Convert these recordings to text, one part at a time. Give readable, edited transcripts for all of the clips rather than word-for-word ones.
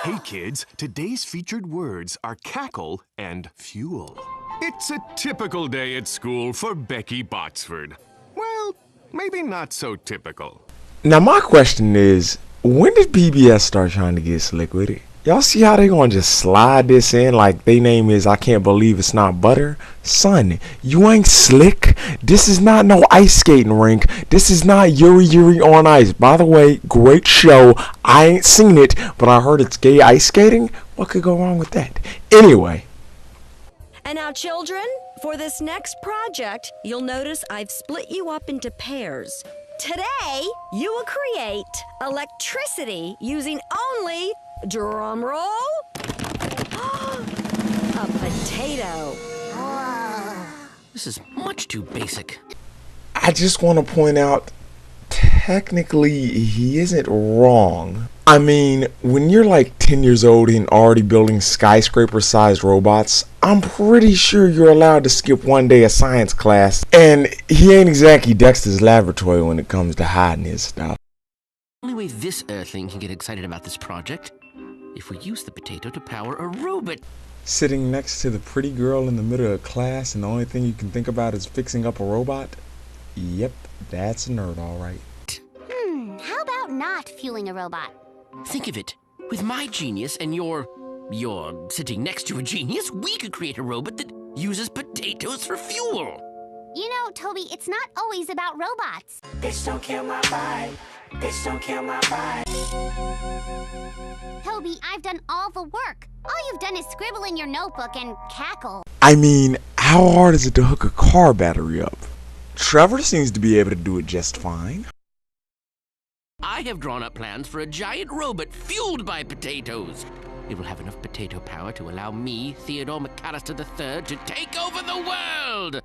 Hey kids, today's featured words are cackle and fuel. It's a typical day at school for Becky Botsford. Well, maybe not so typical. Now my question is, when did PBS start trying to get slick with it? Y'all see how they gonna just slide this in like they name is I Can't Believe It's Not Butter? Son, you ain't slick. This is not no ice skating rink. This is not Yuri Yuri on Ice. By the way, great show. I ain't seen it, but I heard it's gay ice skating. What could go wrong with that? Anyway. And now, children, for this next project, you'll notice I've split you up into pairs. Today, you will create electricity using only, drum roll, a potato. This is much too basic. I just want to point out, technically, he isn't wrong. I mean, when you're like 10 years old and already building skyscraper-sized robots, I'm pretty sure you're allowed to skip one day of science class. And he ain't exactly Dexter's Laboratory when it comes to hiding his stuff. The only way this Earthling can get excited about this project, if we use the potato to power a robot. Sitting next to the pretty girl in the middle of class and the only thing you can think about is fixing up a robot? Yep, that's a nerd, alright. How about not fueling a robot? Think of it. With my genius and you're sitting next to a genius, we could create a robot that uses potatoes for fuel. You know, Toby, it's not always about robots. Bitch, don't kill my vibe. Bitch, don't kill my vibe. Toby, I've done all the work. All you've done is scribble in your notebook and cackle. I mean, how hard is it to hook a car battery up? Trevor seems to be able to do it just fine. I have drawn up plans for a giant robot fueled by potatoes. It will have enough potato power to allow me, Theodore McAllister III, to take over the world!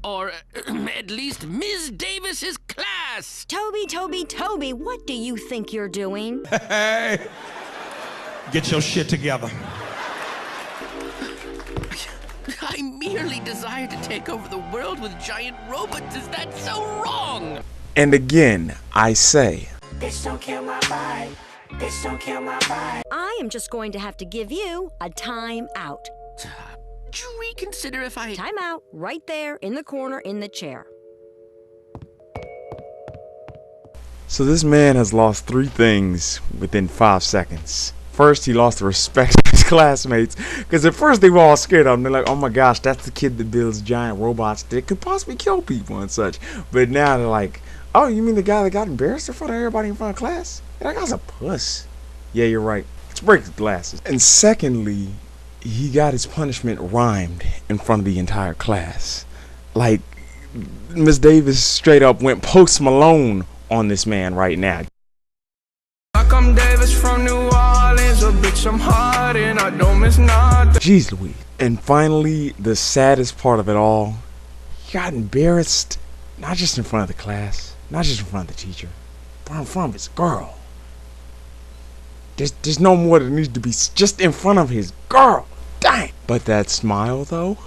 Or, at least, Ms. Davis's class! Toby, what do you think you're doing? Hey! Get your shit together. I merely desire to take over the world with giant robots. Is that so wrong? And again, I say, Bitch, don't kill my vibe. Bitch, don't kill my vibe. I am just going to have to give you a time out. Would you reconsider if I... Time out, right there in the corner in the chair. so this man has lost 3 things within 5 seconds. First, he lost the respect of his classmates, because at first they were all scared of him. They're like, oh my gosh, that's the kid that builds giant robots that could possibly kill people and such. But now they're like, oh, you mean the guy that got embarrassed in front of everybody in front of class? That guy's a puss. Yeah, you're right. Let's break his glasses. And secondly, he got his punishment rhymed in front of the entire class. Like, Miss Davis straight up went Post Malone on this man right now. I'm Davis from New Orleans, a bitch I'm hard and I don't miss nothing. Jeez Louise. And finally, the saddest part of it all, he got embarrassed, not just in front of the class, not just in front of the teacher, but in front of his girl. There's no more that needs to be just in front of his girl. Dang. But that smile though,